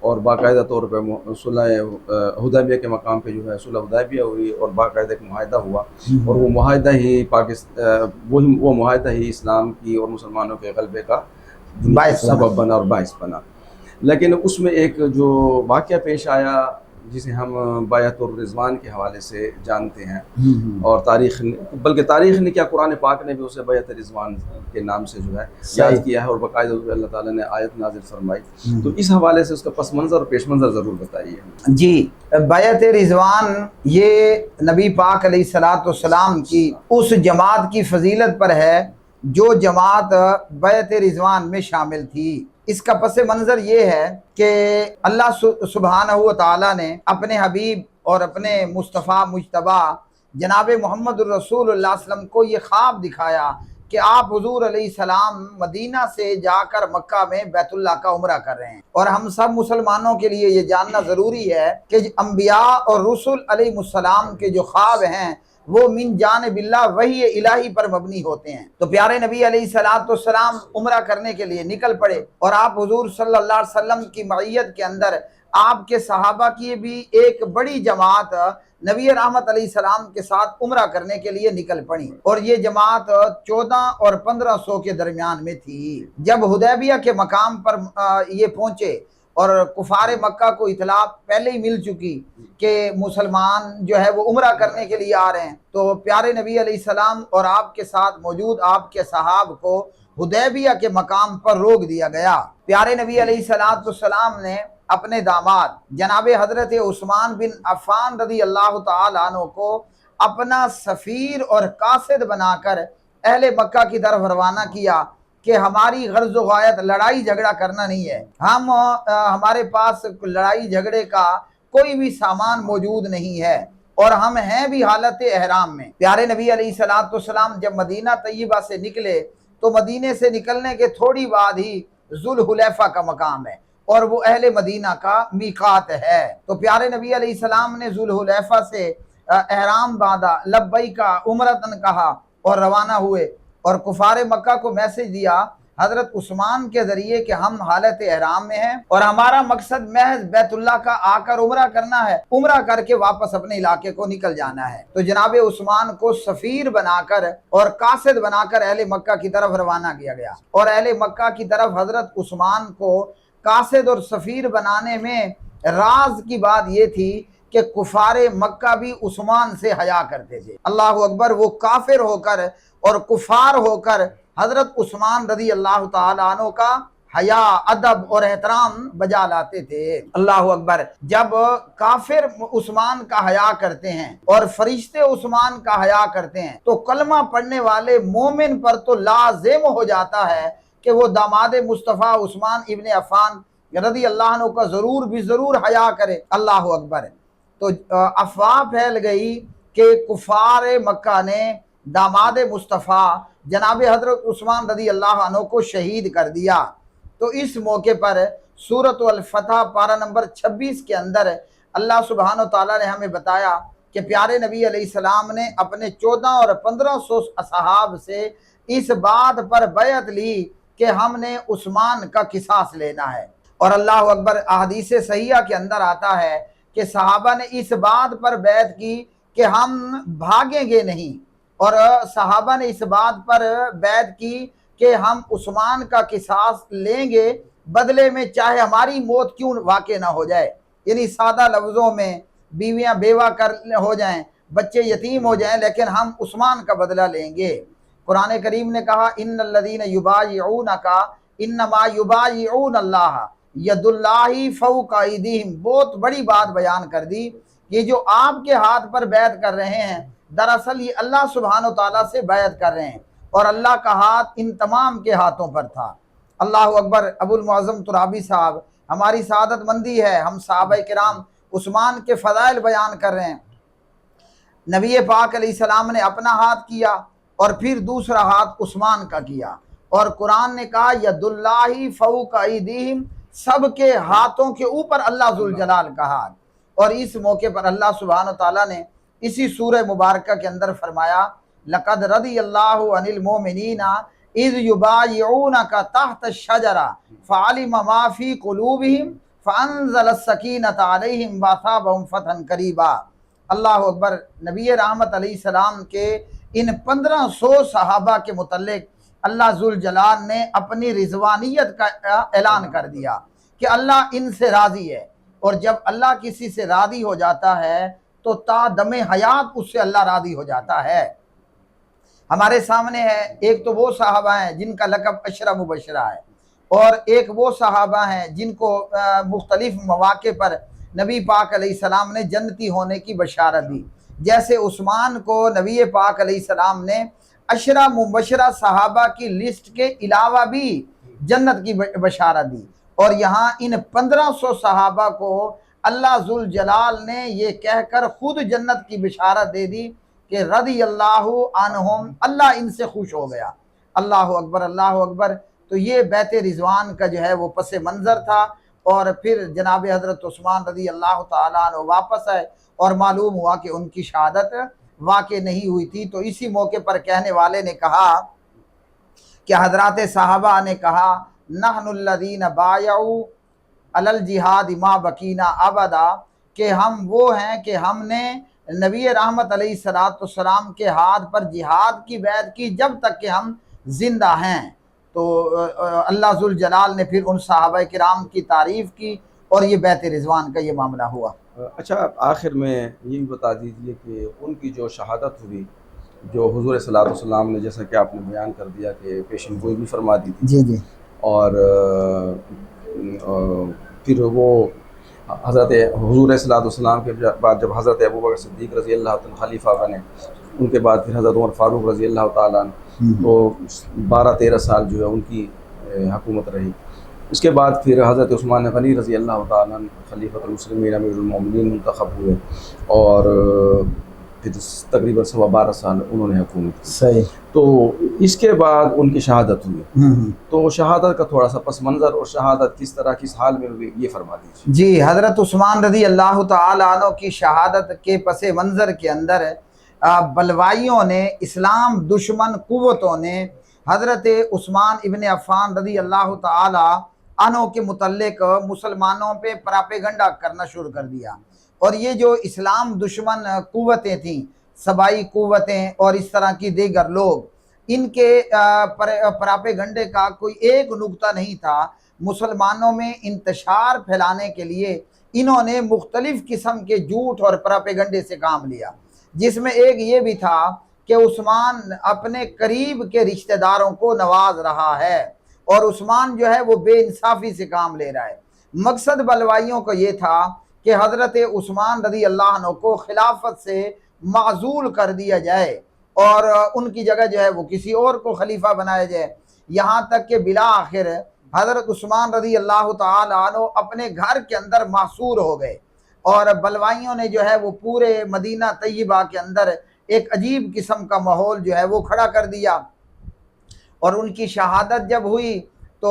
اور باقاعدہ طور پہ صلح حدیبیہ کے مقام پہ جو ہے صلح حدیبیہ ہوئی اور باقاعدہ ایک معاہدہ ہوا، اور وہ معاہدہ ہی وہ معاہدہ ہی اسلام کی اور مسلمانوں کے غلبے کا سبب بنا اور باعث بنا۔ لیکن اس میں ایک جو واقعہ پیش آیا جسے ہم بیعت الرضوان کے حوالے سے جانتے ہیں، اور بلکہ تاریخ نے کیا، قرآن پاک نے بھی اسے بیعت الرضوان کے نام سے جو ہے یاد کیا ہے، اور باقاعدہ اللہ تعالیٰ نے آیت نازل فرمائی۔ تو اس حوالے سے اس کا پس منظر اور پیش منظر ضرور بتائیے۔ جی، بیعت رضوان یہ نبی پاک علیہ الصلاۃ والسلام کی اس جماعت کی فضیلت پر ہے جو جماعت بیعت رضوان میں شامل تھی۔ اس کا پس منظر یہ ہے کہ اللہ سبحانہ و تعالیٰ نے اپنے حبیب اور اپنے مصطفیٰ مجتبیٰ جناب محمد الرسول اللہ صلی اللہ علیہ وسلم کو یہ خواب دکھایا کہ آپ حضور علیہ السلام مدینہ سے جا کر مکہ میں بیت اللہ کا عمرہ کر رہے ہیں، اور ہم سب مسلمانوں کے لیے یہ جاننا ضروری ہے کہ انبیاء اور رسل علیہ السلام کے جو خواب ہیں وہ من جانب اللہ وحی الہی پر مبنی ہوتے ہیں۔ تو پیارے نبی علیہ السلام عمرہ کرنے کے لیے نکل پڑے، اور آپ حضور صلی اللہ علیہ وسلم کی معیت کے اندر آپ کے صحابہ کی بھی ایک بڑی جماعت نبی رحمت علیہ السلام کے ساتھ عمرہ کرنے کے لیے نکل پڑی، اور یہ جماعت 14 اور 1500 کے درمیان میں تھی۔ جب حدیبیہ کے مقام پر یہ پہنچے اور کفار مکہ کو اطلاع پہلے ہی مل چکی کہ مسلمان جو ہے وہ عمرہ کرنے کے لیے آ رہے ہیں، تو پیارے نبی علیہ السلام اور آپ کے ساتھ موجود آپ کے صحاب کو حدیبیہ کے مقام پر روک دیا گیا۔ پیارے نبی علیہ السلام نے اپنے داماد جناب حضرت عثمان بن عفان رضی اللہ تعالیٰ عنہ کو اپنا سفیر اور قاصد بنا کر اہل مکہ کی طرف روانہ کیا کہ ہماری غرض و غایت لڑائی جھگڑا کرنا نہیں ہے، ہمارے پاس لڑائی جھگڑے کا کوئی بھی سامان موجود نہیں ہے، اور ہم ہیں بھی حالت احرام میں۔ پیارے نبی علیہ السلام جب مدینہ طیبہ سے نکلے تو مدینے سے نکلنے کے تھوڑی بعد ہی ذوالحلیفہ کا مقام ہے، اور وہ اہل مدینہ کا میقات ہے۔ تو پیارے نبی علیہ السلام نے ذوالحلیفہ سے احرام باندھا، لبیک عمرتن کہا اور روانہ ہوئے، اور کفار مکہ کو میسج دیا حضرت عثمان کے ذریعے کہ ہم حالت احرام میں ہیں اور ہمارا مقصد محض بیت اللہ کا آ کر عمرہ کرنا ہے، عمرہ کر کے واپس اپنے علاقے کو نکل جانا ہے۔ تو جناب عثمان کو سفیر بنا کر اور قاصد بنا کر اہل مکہ کی طرف روانہ کیا گیا، اور اہل مکہ کی طرف حضرت عثمان کو قاصد اور سفیر بنانے میں راز کی بات یہ تھی کہ کفار مکہ بھی عثمان سے حیا کرتے تھے۔ اللہ اکبر، وہ کافر ہو کر اور کفار ہو کر حضرت عثمان رضی اللہ تعالیٰ عنہ کا حیا، ادب اور احترام بجا لاتے تھے۔ اللہ اکبر، جب کافر عثمان کا حیا کرتے ہیں اور فرشتے عثمان کا حیا کرتے ہیں تو کلمہ پڑھنے والے مومن پر تو لازم ہو جاتا ہے کہ وہ داماد مصطفیٰ عثمان ابن عفان رضی اللہ عنہ کا ضرور بھی ضرور حیا کرے۔ اللہ اکبر، تو افواہ پھیل گئی کہ کفار مکہ نے داماد مصطفیٰ جناب حضرت عثمان رضی اللہ عنہ کو شہید کر دیا۔ تو اس موقع پر سورۃ الفتح پارہ نمبر 26 کے اندر اللہ سبحانہ وتعالیٰ نے ہمیں بتایا کہ پیارے نبی علیہ السلام نے اپنے 14 اور 1500 اصحاب سے اس بات پر بیعت لی کہ ہم نے عثمان کا قصاص لینا ہے۔ اور اللہ اکبر، احادیث صحیحہ کے اندر آتا ہے کہ صحابہ نے اس بات پر بیعت کی کہ ہم بھاگیں گے نہیں، اور صحابہ نے اس بات پر بیعت کی کہ ہم عثمان کا قصاص لیں گے، بدلے میں چاہے ہماری موت کیوں واقع نہ ہو جائے، یعنی سادہ لفظوں میں بیویاں بیوہ ہو جائیں، بچے یتیم ہو جائیں، لیکن ہم عثمان کا بدلہ لیں گے۔ قرآن کریم نے کہا ان الذین یبایعونک انما یبایعون اللہ ید اللہ فوق ایدیہم، بہت بڑی بات بیان کر دی۔ یہ جو آپ کے ہاتھ پر بیعت کر رہے ہیں دراصل یہ اللہ سبحانہ و تعالیٰ سے بیعت کر رہے ہیں، اور اللہ کا ہاتھ ان تمام کے ہاتھوں پر تھا۔ اللہ اکبر، ابو المعظم ترابی صاحب ہماری سعادت مندی ہے، ہم صحابہ کرام عثمان کے فضائل بیان کر رہے ہیں۔ نبی پاک علیہ السلام نے اپنا ہاتھ کیا اور پھر دوسرا ہاتھ عثمان کا کیا، اور قرآن نے کہا ید اللہ فوق ایدیہم، سب کے ہاتھوں کے اوپر اللہ ذوالجلال کا ہاتھ۔ اور اس موقع پر اللہ سبحانہ تعالیٰ نے اسی سورہ مبارکہ کے اندر فرمایا لقد رضی اللہ عن المؤمنین اذ یبایعونک تحت الشجرہ فعلم ما فی قلوبہم فانزل السکینۃ علیہم واثابہم فتحا قریبا۔ اللہ اکبر۔ نبی رحمت علیہ السلام کے ان 1500 صحابہ کے متعلق اللہ ذوالجلال نے اپنی رضوانیت کا اعلان کر دیا کہ اللہ ان سے راضی ہے، اور جب اللہ کسی سے راضی ہو جاتا ہے تو تا دم حیات اس سے اللہ راضی ہو جاتا ہے۔ ہمارے سامنے ہے، ایک تو وہ صحابہ ہیں جن کا لقب عشرہ مبشرہ ہے، اور ایک وہ صحابہ ہیں جن کو مختلف مواقع پر نبی پاک علیہ السلام نے جنتی ہونے کی بشارت دی۔ جیسے عثمان کو نبی پاک علیہ السلام نے عشرہ مبشرہ صحابہ کی لسٹ کے علاوہ بھی جنت کی بشارت دی، اور یہاں ان 1500 صحابہ کو اللہ ذوالجلال نے یہ کہہ کر خود جنت کی بشارت دے دی کہ رضی اللہ عنہم، اللہ ان سے خوش ہو گیا۔ اللہ اکبر، اللہ اکبر۔ تو یہ بیت رضوان کا جو ہے وہ پس منظر تھا، اور پھر جناب حضرت عثمان رضی اللہ تعالیٰ عنہ واپس آئے اور معلوم ہوا کہ ان کی شہادت واقع نہیں ہوئی تھی۔ تو اسی موقع پر کہنے والے نے کہا کہ حضرات صحابہ نے کہا نحن الذین بایعوا علی الجہاد ما بقینا ابدا، کہ ہم وہ ہیں کہ ہم نے نبی رحمت علیہ السلام کے ہاتھ پر جہاد کی بیعت کی جب تک کہ ہم زندہ ہیں۔ تو اللہ ذوالجلال نے پھر ان صحابہ کرام کی تعریف کی، اور یہ بیت رضوان کا یہ معاملہ ہوا۔ اچھا، آخر میں یہ بھی بتا دیجئے کہ ان کی جو شہادت ہوئی، جو حضور صلی اللہ علیہ وسلم نے جیسا کہ آپ نے بیان کر دیا کہ پیشن گوئی بھی فرما دی تھی، جی جی، اور پھر وہ حضرت حضور صلی اللہ علیہ وسلم کے بعد جب حضرت ابوبکر صدیق رضی اللہ تعالیٰ خلیفہ بنے، ان کے بعد پھر حضرت عمر فاروق رضی اللہ تعالیٰ عنہ، تو 12-13 سال جو ہے ان کی حکومت رہی۔ اس کے بعد پھر حضرت عثمان غنی رضی اللہ تعالیٰ عنہ خلیفۃ المسلمین امیر المومنین منتخب ہوئے، اور پھر تقریباً 12.25 سال انہوں نے حکومت کی۔ صحیح۔ تو اس کے بعد ان کی شہادت ہوئی، تو شہادت کا تھوڑا سا پس منظر اور شہادت کس طرح کس حال میں ہوئی یہ فرما دیجیے۔ جی، حضرت عثمان رضی اللہ تعالیٰ عنہ کی شہادت کے پس منظر کے اندر بلوائیوں نے، اسلام دشمن قوتوں نے حضرت عثمان ابن عفان رضی اللہ تعالیٰ عنہ کے متعلق مسلمانوں پہ پراپیگنڈا کرنا شروع کر دیا، اور یہ جو اسلام دشمن قوتیں تھیں، صبائی قوتیں اور اس طرح کی دیگر لوگ، ان کے پراپیگنڈے کا کوئی ایک نقطہ نہیں تھا۔ مسلمانوں میں انتشار پھیلانے کے لیے انہوں نے مختلف قسم کے جھوٹ اور پراپیگنڈے سے کام لیا، جس میں ایک یہ بھی تھا کہ عثمان اپنے قریب کے رشتہ داروں کو نواز رہا ہے، اور عثمان جو ہے وہ بے انصافی سے کام لے رہا ہے۔ مقصد بلوائیوں کو یہ تھا کہ حضرت عثمان رضی اللہ عنہ کو خلافت سے معزول کر دیا جائے، اور ان کی جگہ جو ہے وہ کسی اور کو خلیفہ بنایا جائے، یہاں تک کہ بالآخر حضرت عثمان رضی اللہ تعالی عنہ اپنے گھر کے اندر محصور ہو گئے، اور بلوائیوں نے جو ہے وہ پورے مدینہ طیبہ کے اندر ایک عجیب قسم کا ماحول جو ہے وہ کھڑا کر دیا۔ اور ان کی شہادت جب ہوئی تو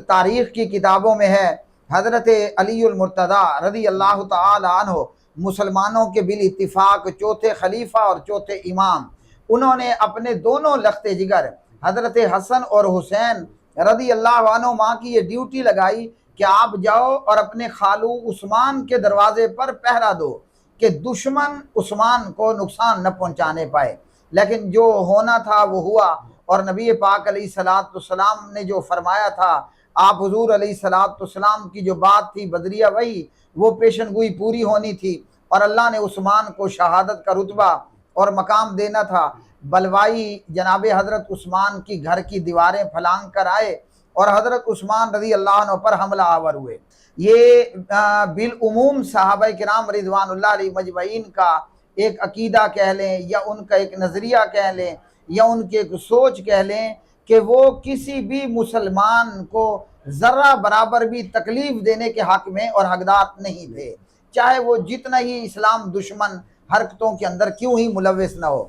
تاریخ کی کتابوں میں ہے حضرت علی المرتضیٰ رضی اللہ تعالی عنہ مسلمانوں کے بالاتفاق چوتھے خلیفہ اور چوتھے امام، انہوں نے اپنے دونوں لخت جگر حضرت حسن اور حسین رضی اللہ عنہما کی یہ ڈیوٹی لگائی کہ آپ جاؤ اور اپنے خالو عثمان کے دروازے پر پہرا دو کہ دشمن عثمان کو نقصان نہ پہنچانے پائے۔ لیکن جو ہونا تھا وہ ہوا، اور نبی پاک علیہ السلام نے جو فرمایا تھا، آپ حضور علیہ السلام کی جو بات تھی بدریہ وہی، وہ پیشن گوئی پوری ہونی تھی، اور اللہ نے عثمان کو شہادت کا رتبہ اور مقام دینا تھا۔ بلوائی جناب حضرت عثمان کی گھر کی دیواریں پھلانگ کر آئے اور حضرت عثمان رضی اللہ عنہ پر حملہ آور ہوئے۔ یہ بالعموم صحابہ کرام رضوان اللہ علیہ مجمعین کا ایک عقیدہ کہہ لیں، یا ان کا ایک نظریہ کہہ لیں، یا ان کی ایک سوچ کہہ لیں کہ وہ کسی بھی مسلمان کو ذرہ برابر بھی تکلیف دینے کے حق میں اور حقدار نہیں تھے، چاہے وہ جتنا ہی اسلام دشمن حرکتوں کے اندر کیوں ہی ملوث نہ ہو۔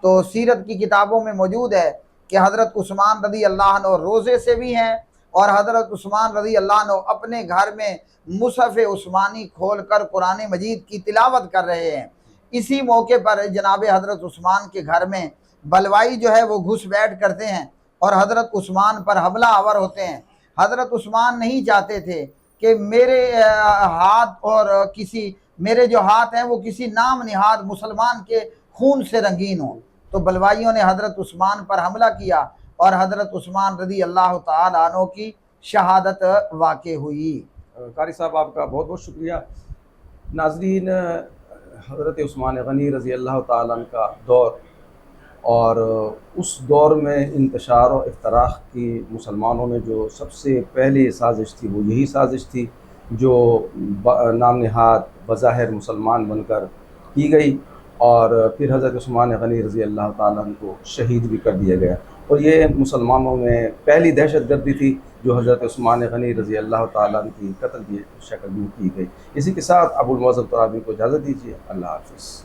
تو سیرت کی کتابوں میں موجود ہے کہ حضرت عثمان رضی اللہ عنہ روزے سے بھی ہیں، اور حضرت عثمان رضی اللہ عنہ اپنے گھر میں مصحف عثمانی کھول کر قرآن مجید کی تلاوت کر رہے ہیں۔ اسی موقع پر جناب حضرت عثمان کے گھر میں بلوائی جو ہے وہ گھس بیٹھ کرتے ہیں اور حضرت عثمان پر حملہ آور ہوتے ہیں۔ حضرت عثمان نہیں چاہتے تھے کہ میرے ہاتھ اور کسی میرے جو ہاتھ ہیں وہ کسی نام نہاد مسلمان کے خون سے رنگین ہوں۔ تو بلوائیوں نے حضرت عثمان پر حملہ کیا اور حضرت عثمان رضی اللہ تعالی عنہ کی شہادت واقع ہوئی۔ قاری صاحب آپ کا بہت بہت شکریہ۔ ناظرین، حضرت عثمان غنی رضی اللہ تعالیٰ عنہ کا دور، اور اس دور میں انتشار و افتراق کی مسلمانوں میں جو سب سے پہلی سازش تھی وہ یہی سازش تھی جو نام نہاد بظاہر مسلمان بن کر کی گئی، اور پھر حضرت عثمان غنی رضی اللہ تعالیٰ عنہ کو شہید بھی کر دیا گیا، اور یہ مسلمانوں میں پہلی دہشت گردی تھی جو حضرت عثمان غنی رضی اللہ تعالیٰ عنہ کی قتل کی شکل میں کی گئی۔ اسی کے ساتھ ابو المعظم ترابی کو اجازت دیجیے، اللہ حافظ۔